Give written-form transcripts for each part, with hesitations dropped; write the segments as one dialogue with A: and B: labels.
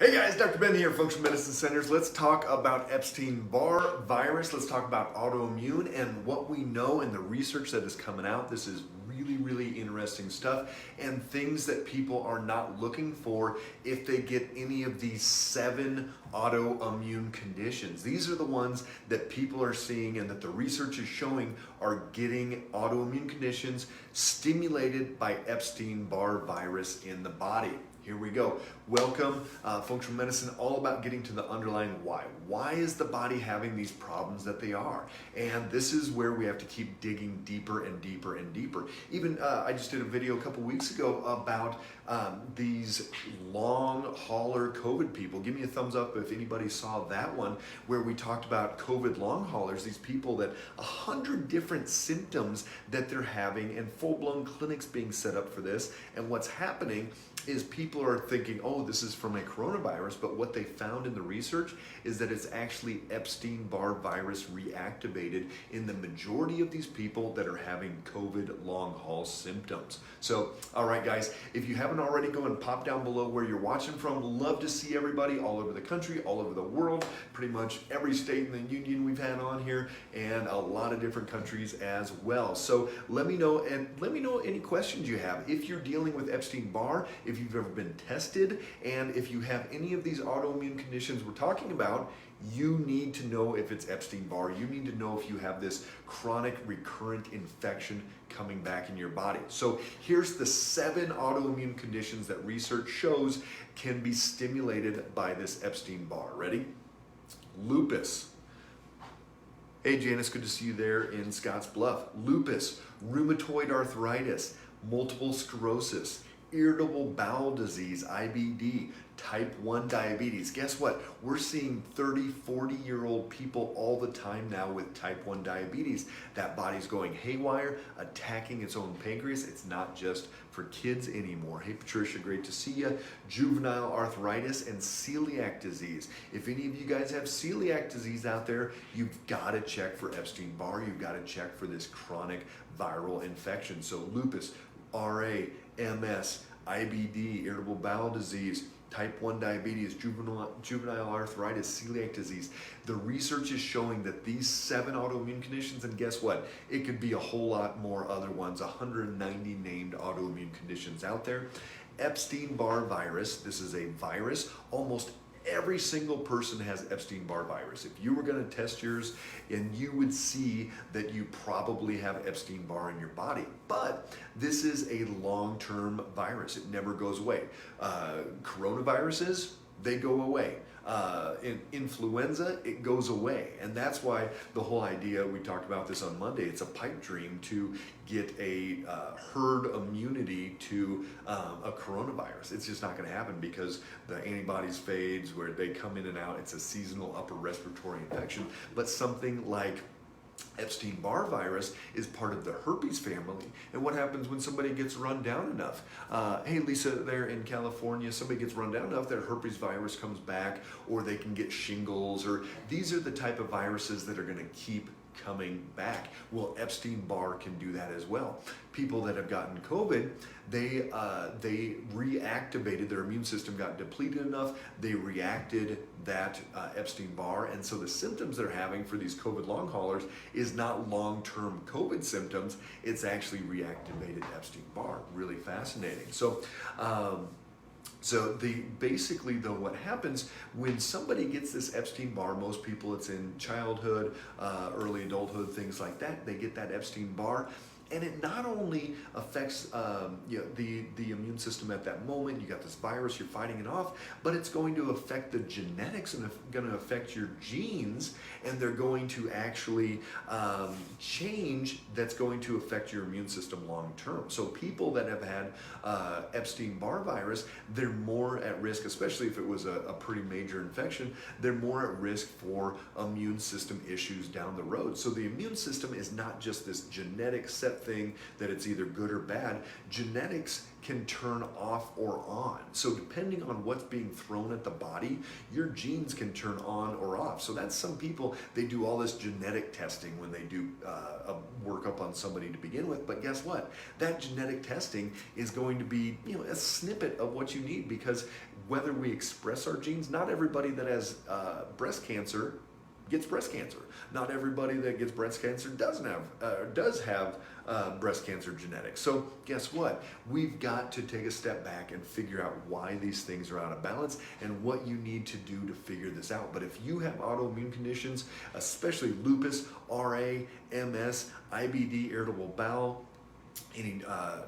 A: Hey guys, Dr. Ben here, Functional Medicine Centers. Let's talk about Epstein Barr virus. Let's talk about autoimmune and what we know and the research that is coming out. This is really interesting stuff and things that people are not looking for if they get any of these 7 autoimmune conditions. These are the ones that people are seeing and that the research is showing are getting autoimmune conditions stimulated by Epstein Barr virus in the body. Here we go. Welcome, Functional Medicine, all about getting to the underlying why. Why is the body having these problems that they are? And this is where we have to keep digging deeper and deeper and deeper. Even I just did a video a couple weeks ago about these long hauler COVID people. Give me a thumbs up if anybody saw that one, where we talked about COVID long haulers, these people that 100 different symptoms that they're having and full-blown clinics being set up for this. And what's happening is people are thinking, oh, this is from a coronavirus, but what they found in the research is that it's actually Epstein Barr virus reactivated in the majority of these people that are having COVID long haul symptoms. So, all right, guys, if you haven't already, go and pop down below where you're watching from. Love to see everybody all over the country, all over the world, pretty much every state in the union we've had on here, and a lot of different countries as well. So let me know, and let me know any questions you have. If you're dealing with Epstein Barr, if you've ever been tested, and if you have any of these autoimmune conditions we're talking about, you need to know if it's Epstein Barr. You need to know if you have this chronic recurrent infection coming back in your body. So here's the 7 autoimmune conditions that research shows can be stimulated by this Epstein Barr. Ready? Lupus. Hey Janice, good to see you there in Scotts Bluff. Lupus, rheumatoid arthritis, multiple sclerosis, irritable bowel disease, IBD, type 1 diabetes. Guess what? We're seeing 30, 40-year-old people all the time now with type 1 diabetes. That body's going haywire, attacking its own pancreas. It's not just for kids anymore. Hey Patricia, great to see you. Juvenile arthritis and celiac disease. If any of you guys have celiac disease out there, you've got to check for Epstein Barr. You've got to check for this chronic viral infection. So lupus, RA, MS, IBD, irritable bowel disease, type 1 diabetes, juvenile arthritis, celiac disease. The research is showing that these 7 autoimmune conditions, and guess what? It could be a whole lot more other ones, 190 named autoimmune conditions out there. Epstein Barr virus, this is a virus. Almost every single person has Epstein Barr virus. If you were going to test yours, and you would see that you probably have Epstein Barr in your body. But this is a long-term virus. It never goes away. Coronaviruses, they go away. In influenza, it goes away. And that's why the whole idea, we talked about this on Monday, it's a pipe dream to get a herd immunity to a coronavirus. It's just not going to happen because the antibodies fades, where they come in and out. It's a seasonal upper respiratory infection. But something like Epstein Barr virus is part of the herpes family. And what happens when somebody gets run down enough? Hey Lisa there in California, somebody gets run down enough that herpes virus comes back, or they can get shingles, or these are the type of viruses that are going to keep coming back. Well, Epstein Barr can do that as well. People that have gotten COVID, they reactivated, their immune system got depleted enough, they reacted that Epstein Barr, and so the symptoms they're having for these COVID long haulers is not long-term COVID symptoms, it's actually reactivated Epstein Barr. Really fascinating. So basically though, what happens when somebody gets this Epstein Barr, most people it's in childhood, early adulthood, things like that, they get that Epstein Barr. And it not only affects the immune system at that moment, you got this virus, you're fighting it off, but it's going to affect the genetics and going to affect your genes, and they're going to actually change, that's going to affect your immune system long term. So people that have had Epstein Barr virus, they're more at risk, especially if it was a pretty major infection, they're more at risk for immune system issues down the road. So the immune system is not just this genetic set thing that it's either good or bad. Genetics can turn off or on. So depending on what's being thrown at the body, your genes can turn on or off. So that's some people, they do all this genetic testing when they do a workup on somebody to begin with. But guess what? That genetic testing is going to be, a snippet of what you need, because whether we express our genes. Not everybody that has breast cancer gets breast cancer. Not everybody that gets breast cancer does have breast cancer genetics. So guess what? We've got to take a step back and figure out why these things are out of balance and what you need to do to figure this out. But if you have autoimmune conditions, especially lupus, RA, MS, IBD, irritable bowel, any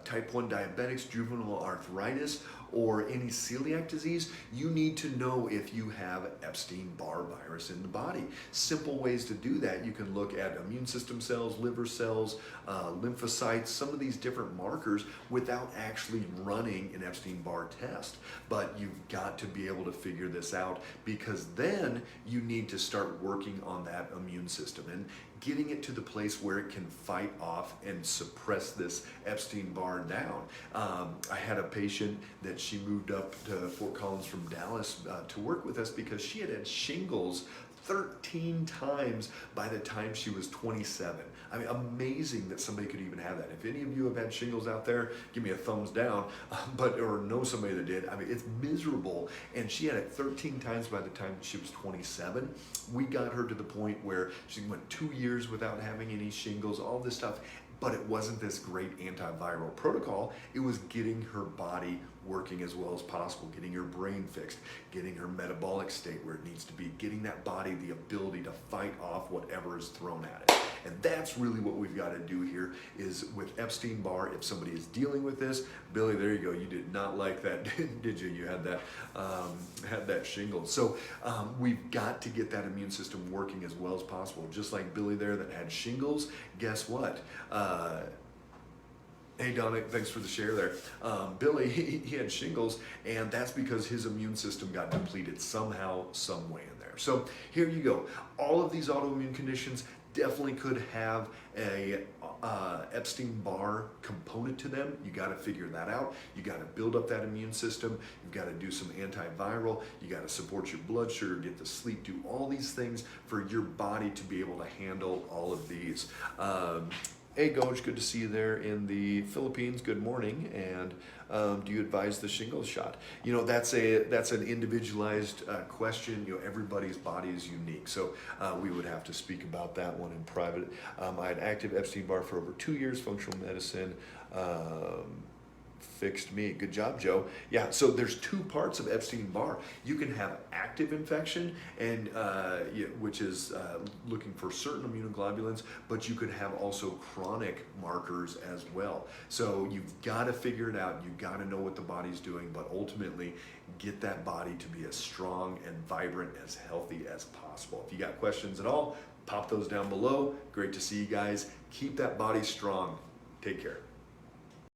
A: type 1 diabetics, juvenile arthritis, or any celiac disease, you need to know if you have Epstein Barr virus in the body. Simple ways to do that. You can look at immune system cells, liver cells, lymphocytes, some of these different markers without actually running an Epstein Barr test. But you've got to be able to figure this out, because then you need to start working on that immune system and getting it to the place where it can fight off and suppress this Epstein Barr down. I had a patient that she moved up to Fort Collins from Dallas to work with us because she had shingles 13 times by the time she was 27. I mean, amazing that somebody could even have that. If any of you have had shingles out there, give me a thumbs down, or know somebody that did. I mean, it's miserable. And she had it 13 times by the time she was 27. We got her to the point where she went 2 years without having any shingles, all this stuff. But it wasn't this great antiviral protocol. It was getting her body working as well as possible, getting her brain fixed, getting her metabolic state where it needs to be, getting that body the ability to fight off whatever is thrown at it. And that's really what we've got to do here is with Epstein Barr. If somebody is dealing with this, Billy, there you go. You did not like that, did you? You had that shingle. So we've got to get that immune system working as well as possible. Just like Billy there that had shingles, guess what? Hey Donna, thanks for the share there. Billy, he had shingles, and that's because his immune system got depleted somehow, some way in there. So here you go. All of these autoimmune conditions definitely could have a Epstein Barr component to them. You got to figure that out. You got to build up that immune system. You've got to do some antiviral. You got to support your blood sugar, get to sleep, do all these things for your body to be able to handle all of these. Hey Goj, good to see you there in the Philippines. Good morning. And do you advise the shingles shot? You know, that's an individualized question. You know, everybody's body is unique, so we would have to speak about that one in private. I had active Epstein Barr for over 2 years. Functional medicine fixed me. Good job, Joe. Yeah, so there's two parts of Epstein Barr. You can have active infection, and which is looking for certain immunoglobulins, but you could have also chronic markers as well. So you've got to figure it out. You've got to know what the body's doing, but ultimately get that body to be as strong and vibrant, as healthy as possible. If you got questions at all, pop those down below. Great to see you guys. Keep that body strong. Take care.